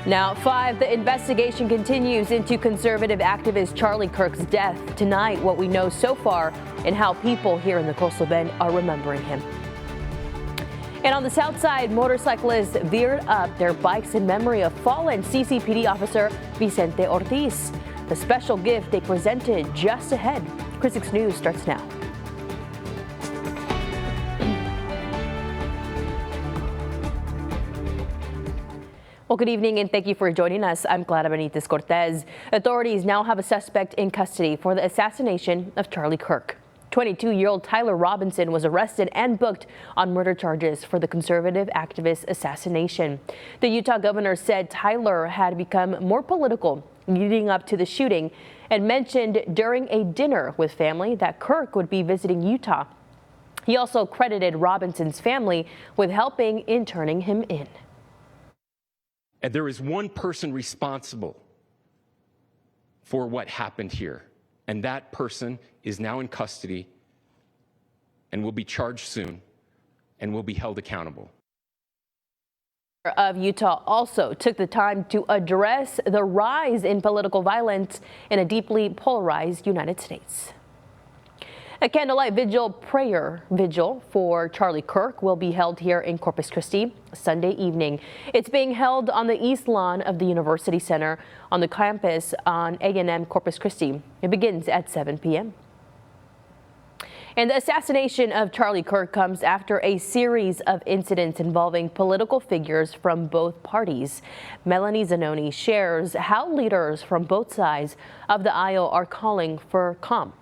Now, 5, the investigation continues into conservative activist Charlie Kirk's death. Tonight, what we know so far and how people here in the Coastal Bend are remembering him. And on the south side, motorcyclists veered up their bikes in memory of fallen CCPD officer Vicente Ortiz. The special gift they presented just ahead. Chris 6 News starts now. Well, good evening and thank you for joining us. I'm Clara Benitez Cortez. Authorities now have a suspect in custody for the assassination of Charlie Kirk. 22-year-old Tyler Robinson was arrested and booked on murder charges for the conservative activist assassination. The Utah governor said Tyler had become more political leading up to the shooting and mentioned during a dinner with family that Kirk would be visiting Utah. He also credited Robinson's family with helping in turning him in. And there is one person responsible for what happened here, and that person is now in custody and will be charged soon and will be held accountable. Of Utah also took the time to address the rise in political violence in a deeply polarized United States. A candlelight prayer vigil for Charlie Kirk will be held here in Corpus Christi Sunday evening. It's being held on the east lawn of the University Center on the campus on A&M Corpus Christi. It begins at 7 p.m. And the assassination of Charlie Kirk comes after a series of incidents involving political figures from both parties. Melanie Zanoni shares how leaders from both sides of the aisle are calling for calm.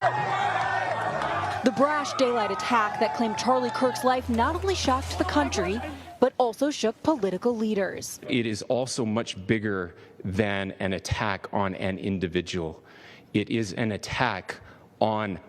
The brash daylight attack that claimed Charlie Kirk's life not only shocked the country, but also shook political leaders. It is also much bigger than an attack on an individual. It is an attack on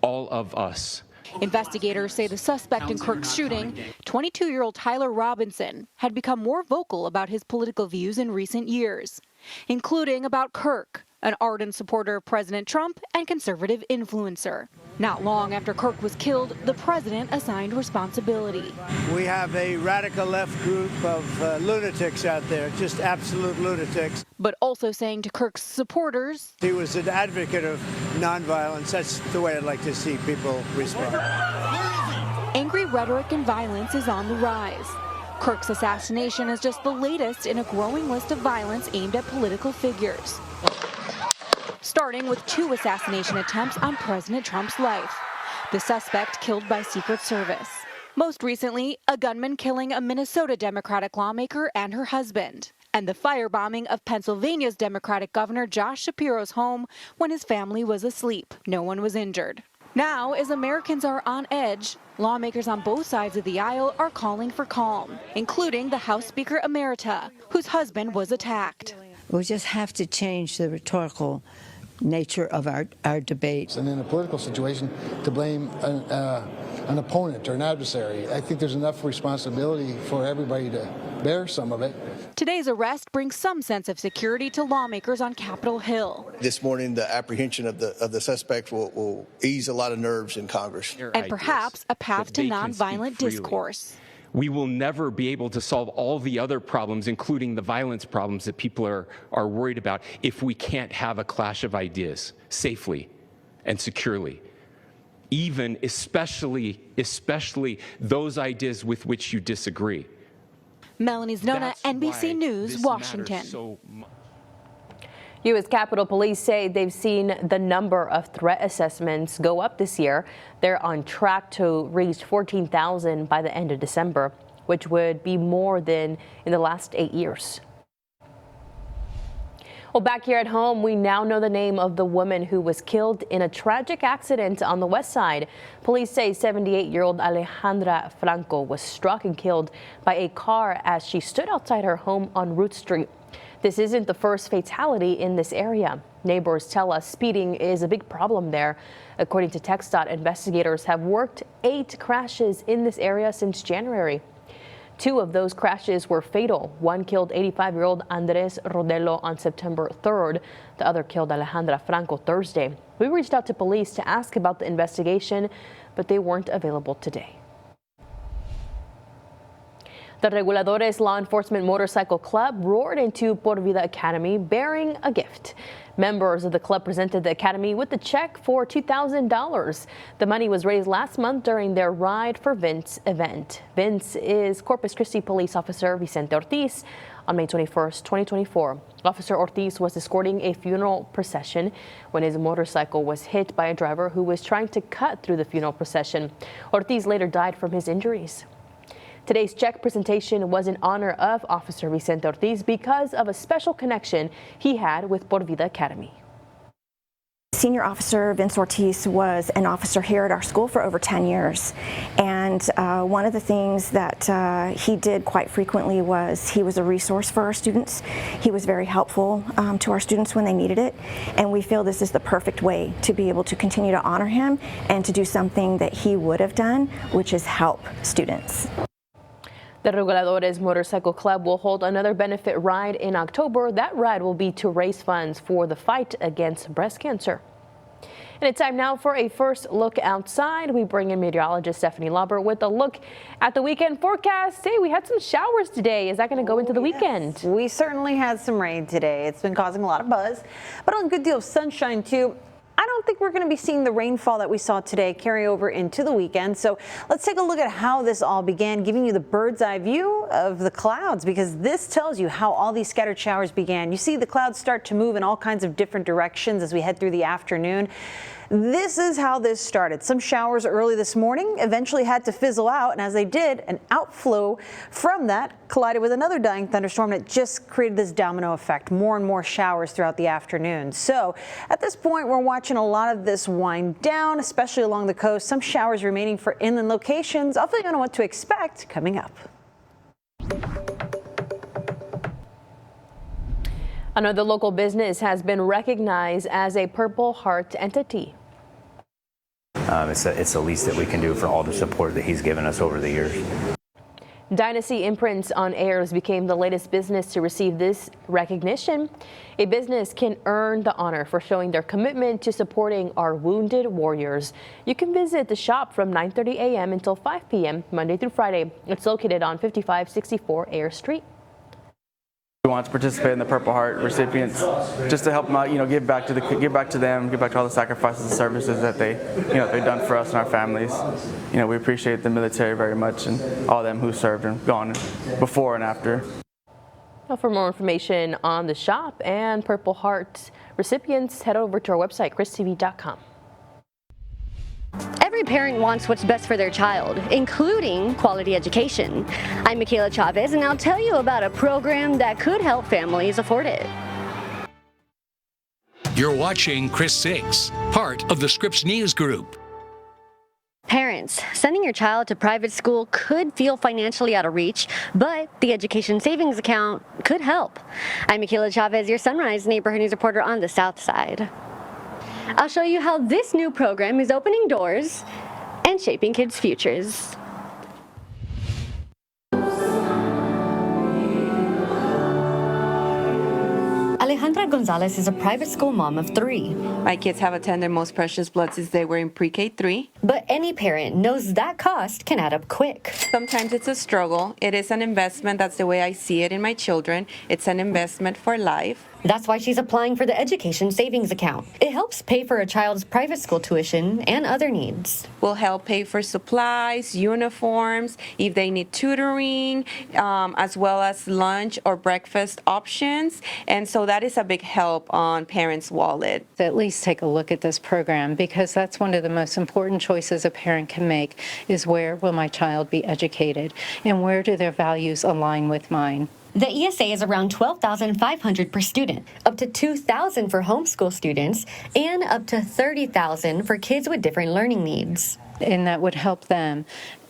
all of us. Investigators say the suspect in Kirk's shooting, 22-year-old Tyler Robinson, had become more vocal about his political views in recent years, including about Kirk, an ardent supporter of President Trump and conservative influencer. Not long after Kirk was killed, the president assigned responsibility. We have a radical left group of lunatics out there, just absolute lunatics. But also saying to Kirk's supporters, he was an advocate of nonviolence. That's the way I'd like to see people respond. Angry rhetoric and violence is on the rise. Kirk's assassination is just the latest in a growing list of violence aimed at political figures, starting with 2 assassination attempts on President Trump's life. The suspect killed by Secret Service. Most recently, a gunman killing a Minnesota Democratic lawmaker and her husband, and the firebombing of Pennsylvania's Democratic Governor Josh Shapiro's home when his family was asleep. No one was injured. Now, as Americans are on edge, lawmakers on both sides of the aisle are calling for calm, including the House Speaker Emerita, whose husband was attacked. We just have to change the rhetorical nature of our debates. And in a political situation, to blame an opponent or an adversary, I think there's enough responsibility for everybody to bear some of it. Today's arrest brings some sense of security to lawmakers on Capitol Hill. This morning, the apprehension of the suspect will ease a lot of nerves in Congress. And perhaps a path to nonviolent discourse. We will never be able to solve all the other problems, including the violence problems that people are worried about, if we can't have a clash of ideas safely and securely. Even, especially those ideas with which you disagree. Melanie Zanoni, NBC News, Washington. U.S. Capitol Police say they've seen the number of threat assessments go up this year. They're on track to reach 14,000 by the end of December, which would be more than in the last 8 years. Well, back here at home, we now know the name of the woman who was killed in a tragic accident on the west side. Police say 78-year-old Alejandra Franco was struck and killed by a car as she stood outside her home on Root Street. This isn't the first fatality in this area. Neighbors tell us speeding is a big problem there. According to TxDOT, investigators have worked 8 crashes in this area since January. 2 of those crashes were fatal. One killed 85-year-old Andres Rodelo on September 3rd. The other killed Alejandra Franco Thursday. We reached out to police to ask about the investigation, but they weren't available today. The Reguladores Law Enforcement Motorcycle Club roared into Por Vida Academy bearing a gift. Members of the club presented the academy with a check for $2,000. The money was raised last month during their Ride for Vince event. Vince is Corpus Christi Police Officer Vicente Ortiz. On May 21st, 2024, Officer Ortiz was escorting a funeral procession when his motorcycle was hit by a driver who was trying to cut through the funeral procession. Ortiz later died from his injuries. Today's check presentation was in honor of Officer Vicente Ortiz because of a special connection he had with Por Vida Academy. Senior Officer Vince Ortiz was an officer here at our school for over 10 years. And one of the things that he did quite frequently was he was a resource for our students. He was very helpful to our students when they needed it. And we feel this is the perfect way to be able to continue to honor him and to do something that he would have done, which is help students. The Reguladores Motorcycle Club will hold another benefit ride in October. That ride will be to raise funds for the fight against breast cancer. And it's time now for a first look outside. We bring in meteorologist Stephanie Lauber with a look at the weekend forecast. Hey, we had some showers today. Is that going to go into the weekend? We certainly had some rain today. It's been causing a lot of buzz, but a good deal of sunshine too. I don't think we're going to be seeing the rainfall that we saw today carry over into the weekend. So let's take a look at how this all began, giving you the bird's eye view of the clouds, because this tells you how all these scattered showers began. You see the clouds start to move in all kinds of different directions as we head through the afternoon. This is how this started. Some showers early this morning eventually had to fizzle out, and as they did, an outflow from that collided with another dying thunderstorm that just created this domino effect. More and more showers throughout the afternoon. So at this point, we're watching a lot of this wind down, especially along the coast. Some showers remaining for inland locations. I'll fill you in on what to expect coming up. Another local business has been recognized as a Purple Heart entity. It's the least that we can do for all the support that he's given us over the years. Dynasty Imprints on Ayers became the latest business to receive this recognition. A business can earn the honor for showing their commitment to supporting our wounded warriors. You can visit the shop from 9:30 a.m. until 5 p.m. Monday through Friday. It's located on 5564 Ayers Street. We want to participate in the Purple Heart recipients, just to help them out, give back to them, give back to all the sacrifices and services that they've done for us and our families. We appreciate the military very much and all of them who served and gone before and after. Now, for more information on the shop and Purple Heart recipients, head over to our website, christv.com. Every parent wants what's best for their child, including quality education. I'm Michaela Chavez, and I'll tell you about a program that could help families afford it. You're watching Chris 6, part of the Scripps News Group. Parents, sending your child to private school could feel financially out of reach, but the Education Savings Account could help. I'm Michaela Chavez, your Sunrise Neighborhood News reporter on the South Side. I'll show you how this new program is opening doors and shaping kids' futures. Alejandra Gonzalez is a private school mom of 3. My kids have attended Most Precious Blood since they were in pre-K 3. But any parent knows that cost can add up quick. Sometimes it's a struggle. It is an investment. That's the way I see it in my children. It's an investment for life. That's why she's applying for the Education Savings Account. It helps pay for a child's private school tuition and other needs. Will help pay for supplies, uniforms, if they need tutoring, as well as lunch or breakfast options. And so that is a big help on parents' wallet. At least take a look at this program, because that's one of the most important choices a parent can make, is where will my child be educated and where do their values align with mine. The ESA is around $12,500 per student, up to $2,000 for homeschool students, and up to $30,000 for kids with different learning needs. And that would help them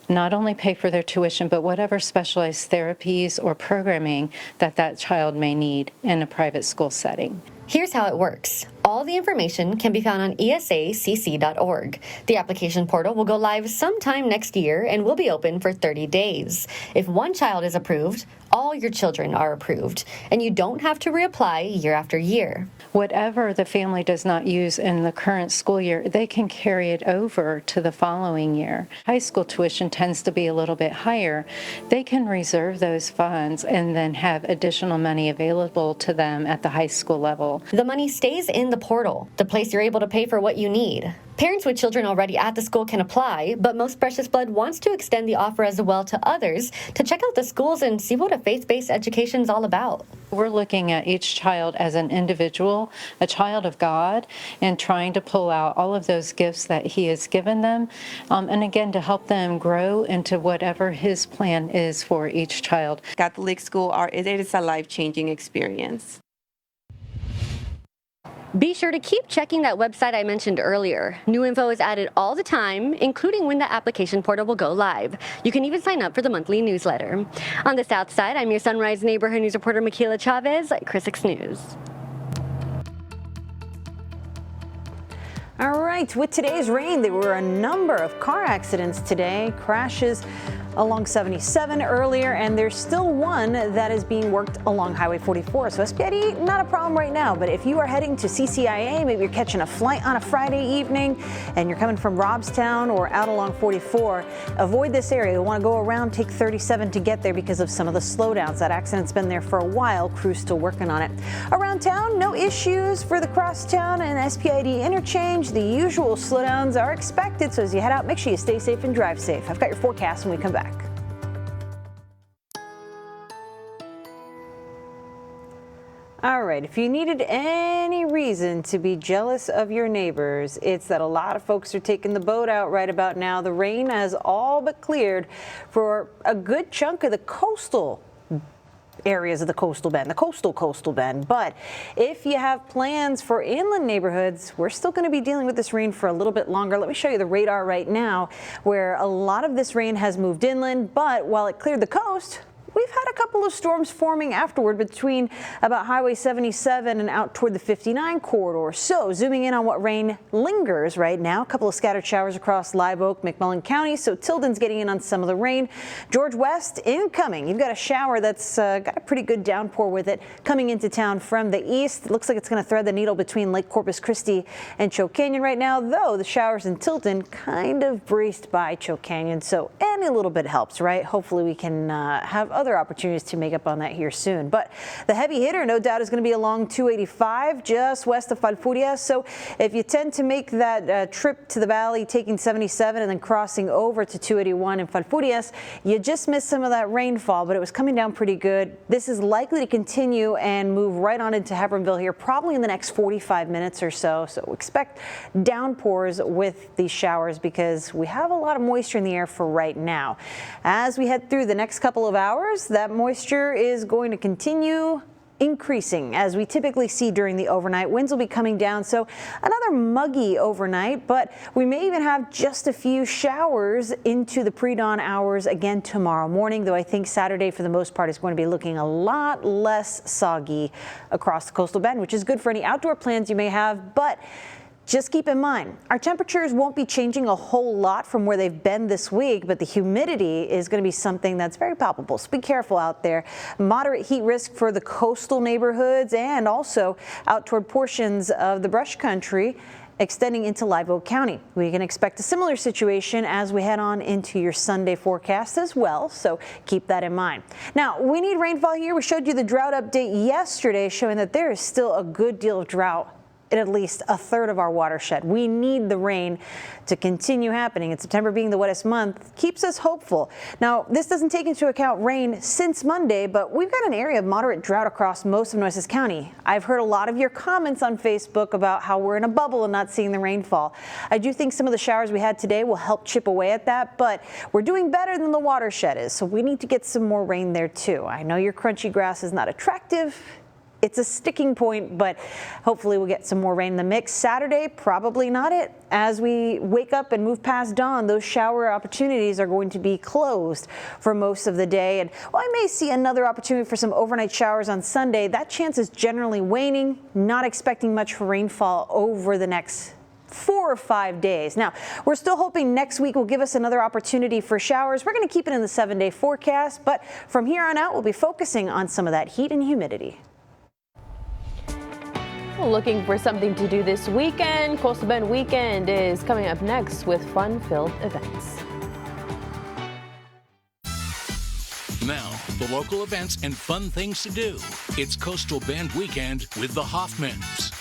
not only pay for their tuition, but whatever specialized therapies or programming that child may need in a private school setting. Here's how it works. All the information can be found on esacc.org. The application portal will go live sometime next year and will be open for 30 days. If one child is approved, all your children are approved, and you don't have to reapply year after year. Whatever the family does not use in the current school year, they can carry it over to the following year. High school tuition tends to be a little bit higher. They can reserve those funds and then have additional money available to them at the high school level. The money stays in the portal, the place you're able to pay for what you need. Parents with children already at the school can apply, but Most Precious Blood wants to extend the offer as well to others to check out the schools and see what a faith-based education is all about. We're looking at each child as an individual, a child of God, and trying to pull out all of those gifts that He has given them, and again, to help them grow into whatever His plan is for each child. Catholic school, it is a life-changing experience. Be sure to keep checking that website I mentioned earlier. New info is added all the time, including when the application portal will go live. You can even sign up for the monthly newsletter. On the South Side, I'm your Sunrise Neighborhood News reporter Michaela Chavez, Chris 6 News. All right, with today's rain, there were a number of car accidents today, crashes along 77 earlier, and there's still one that is being worked along Highway 44. So SPID, not a problem right now, but if you are heading to CCIA, maybe you're catching a flight on a Friday evening and you're coming from Robstown or out along 44, avoid this area. You'll want to go around, take 37 to get there because of some of the slowdowns. That accident's been there for a while. Crew's still working on it. Around town, no issues for the crosstown and SPID interchange. The usual slowdowns are expected, so as you head out, make sure you stay safe and drive safe. I've got your forecast when we come back. All right, if you needed any reason to be jealous of your neighbors, it's that a lot of folks are taking the boat out right about now. The rain has all but cleared for a good chunk of the coastal areas of the coastal bend, the coastal bend. But if you have plans for inland neighborhoods, we're still going to be dealing with this rain for a little bit longer. Let me show you the radar right now, where a lot of this rain has moved inland, but while it cleared the coast, we've had a couple of storms forming afterward between about Highway 77 and out toward the 59 corridor. So zooming in on what rain lingers right now, a couple of scattered showers across Live Oak, McMullen County. So Tilden's getting in on some of the rain. George West incoming. You've got a shower that's got a pretty good downpour with it coming into town from the east. It looks like it's going to thread the needle between Lake Corpus Christi and Choke Canyon right now, though the showers in Tilden kind of braced by Choke Canyon. So any little bit helps, right? Hopefully we can have other opportunities to make up on that here soon. But the heavy hitter, no doubt, is going to be along 285 just west of Falfurrias. So if you tend to make that trip to the valley, taking 77 and then crossing over to 281 in Falfurrias, you just missed some of that rainfall, but it was coming down pretty good. This is likely to continue and move right on into Hebbronville here, probably in the next 45 minutes or so. So expect downpours with these showers because we have a lot of moisture in the air for right now. As we head through the next couple of hours, that moisture is going to continue increasing as we typically see during the overnight. Winds will be coming down, so another muggy overnight, but we may even have just a few showers into the pre-dawn hours again tomorrow morning, though I think Saturday for the most part is going to be looking a lot less soggy across the coastal bend, which is good for any outdoor plans you may have. But just keep in mind, our temperatures won't be changing a whole lot from where they've been this week, but the humidity is going to be something that's very palpable. So be careful out there. Moderate heat risk for the coastal neighborhoods and also out toward portions of the brush country extending into Live Oak County. We can expect a similar situation as we head on into your Sunday forecast as well, so keep that in mind. Now, we need rainfall here. We showed you the drought update yesterday showing that there is still a good deal of drought in at least a third of our watershed. We need the rain to continue happening, and September being the wettest month keeps us hopeful. Now, this doesn't take into account rain since Monday, but we've got an area of moderate drought across most of Nueces County. I've heard a lot of your comments on Facebook about how we're in a bubble and not seeing the rainfall. I do think some of the showers we had today will help chip away at that, but we're doing better than the watershed is, so we need to get some more rain there too. I know your crunchy grass is not attractive. It's a sticking point, but hopefully we'll get some more rain in the mix. Saturday, probably not it. As we wake up and move past dawn, those shower opportunities are going to be closed for most of the day. And while I may see another opportunity for some overnight showers on Sunday, that chance is generally waning. Not expecting much rainfall over the next 4 or 5 days. Now, we're still hoping next week will give us another opportunity for showers. We're going to keep it in the 7-day forecast, but from here on out, we'll be focusing on some of that heat and humidity. Looking for something to do this weekend? Coastal Bend Weekend is coming up next with fun-filled events. Now, the local events and fun things to do. It's Coastal Bend Weekend with the Hoffmans.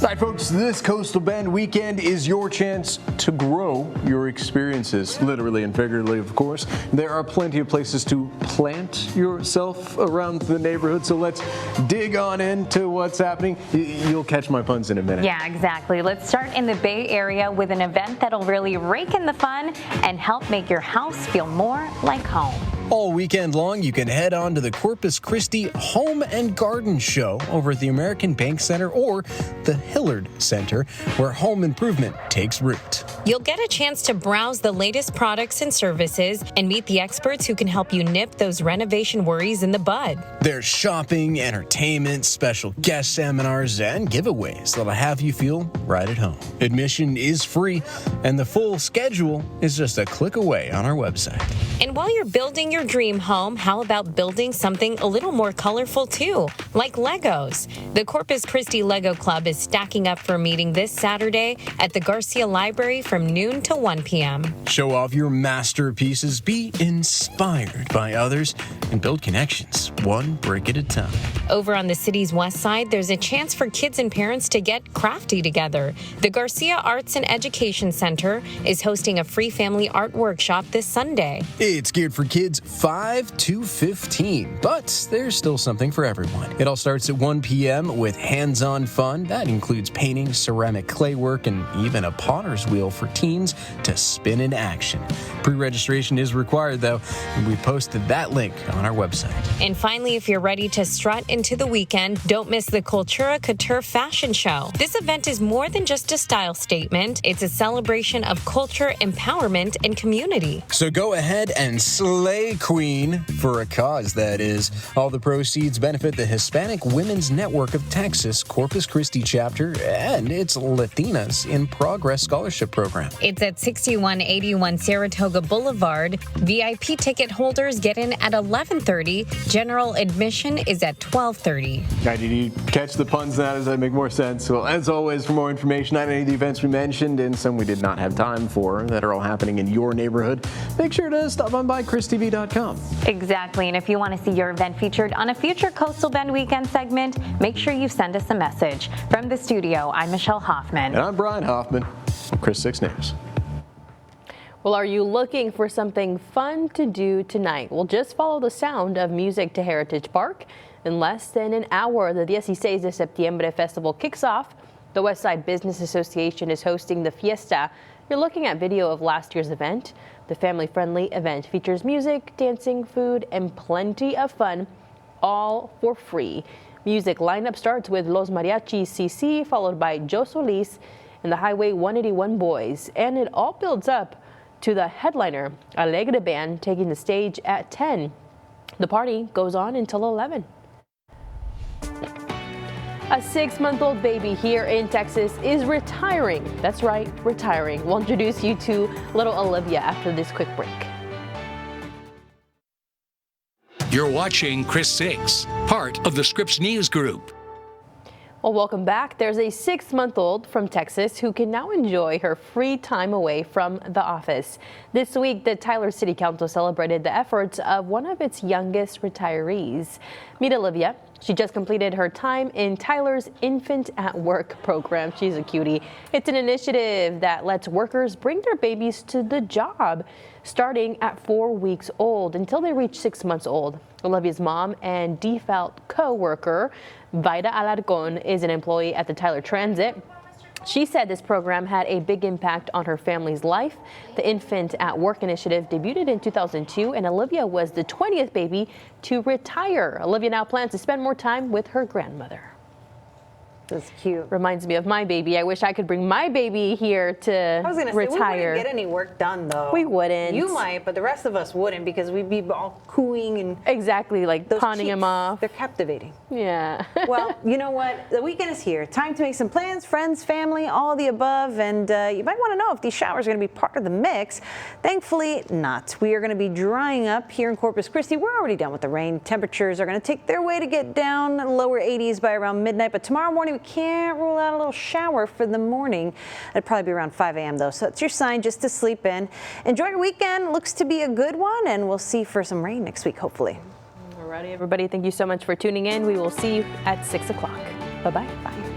All right, folks, this Coastal Bend Weekend is your chance to grow your experiences, literally and figuratively, of course. There are plenty of places to plant yourself around the neighborhood, so let's dig on into what's happening. You'll catch my puns in a minute. Yeah, exactly. Let's start in the Bay Area with an event that'll really rake in the fun and help make your house feel more like home. All weekend long, you can head on to the Corpus Christi Home and Garden Show over at the American Bank Center or the Hillard Center, where home improvement takes root. You'll get a chance to browse the latest products and services and meet the experts who can help you nip those renovation worries in the bud. There's shopping, entertainment, special guest seminars, and giveaways that'll have you feel right at home. Admission is free, and the full schedule is just a click away on our website. And while you're building your dream home, how about building something a little more colorful too, like Legos? The Corpus Christi Lego Club is stacking up for a meeting this Saturday at the Garcia Library from noon to 1 p.m. Show off your masterpieces, be inspired by others, and build connections, one brick at a time. Over on the city's west side, there's a chance for kids and parents to get crafty together. The Garcia Arts and Education Center is hosting a free family art workshop this Sunday. It's geared for kids 5 to 15, but there's still something for everyone. It all starts at 1 p.m. with hands-on fun. That includes painting, ceramic clay work, and even a potter's wheel for teens to spin in action. Pre-registration is required, though, and we posted that link on our website. And finally, if you're ready to strut into the weekend, don't miss the Cultura Couture Fashion Show. This event is more than just a style statement. It's a celebration of culture, empowerment, and community. So go ahead and slay, queen, for a cause, that is. All the proceeds benefit the Hispanic Women's Network of Texas Corpus Christi chapter and its Latinas in Progress Scholarship Program. It's at 6181 Saratoga Boulevard. VIP ticket holders get in at 11:30. General admission is at 12:30. Did you catch the puns now? Does that make more sense? Well, as always, for more information on any of the events we mentioned and some we did not have time for that are all happening in your neighborhood, make sure to stop on by ChrisTV.com. Exactly. And if you want to see your event featured on a future Coastal Bend Weekend segment, make sure you send us a message. From the studio, I'm Michelle Hoffman. And I'm Brian Hoffman from Chris 6 News. Well, are you looking for something fun to do tonight? Well, just follow the sound of music to Heritage Park. In less than an hour, the 16 de Septiembre Festival kicks off. The Westside Business Association is hosting the Fiesta. You're looking at video of last year's event. The family-friendly event features music, dancing, food, and plenty of fun, all for free. Music lineup starts with Los Mariachis CC, followed by Joe Solis and the Highway 181 Boys, and it all builds up to the headliner, Alegre Band, taking the stage at 10. The party goes on until 11. A 6-month-old baby here in Texas is retiring. That's right, retiring. We'll introduce you to little Olivia after this quick break. You're watching Chris 6, part of the Scripps News Group. Well, welcome back. There's a 6-month-old from Texas who can now enjoy her free time away from the office. This week, the Tyler City Council celebrated the efforts of one of its youngest retirees. Meet Olivia. She just completed her time in Tyler's Infant at Work program. She's a cutie. It's an initiative that lets workers bring their babies to the job, starting at 4 weeks old until they reach 6 months old. Olivia's mom and default co-worker, Vida Alarcon, is an employee at the Tyler Transit. She said this program had a big impact on her family's life. The Infant at Work initiative debuted in 2002, and Olivia was the 20th baby to retire. Olivia now plans to spend more time with her grandmother. That's cute. Reminds me of my baby. I wish I could bring my baby here to I was going to say, we retire. wouldn't get any work done, though. We wouldn't. You might, but the rest of us wouldn't because we'd be all cooing and... Exactly, like pawning him off. They're captivating. Yeah. Well, you know what? The weekend is here. Time to make some plans, friends, family, all the above. And you might want to know if these showers are going to be part of the mix. Thankfully, not. We are going to be drying up here in Corpus Christi. We're already done with the rain. Temperatures are going to take their way to get down lower 80s by around midnight. But tomorrow morning, we can't rule out a little shower for the morning. It'll probably be around 5 a.m. though. So it's your sign just to sleep in. Enjoy your weekend. Looks to be a good one. And we'll see for some rain next week, hopefully. Alrighty, everybody. Thank you so much for tuning in. We will see you at 6 o'clock. Bye-bye. Bye.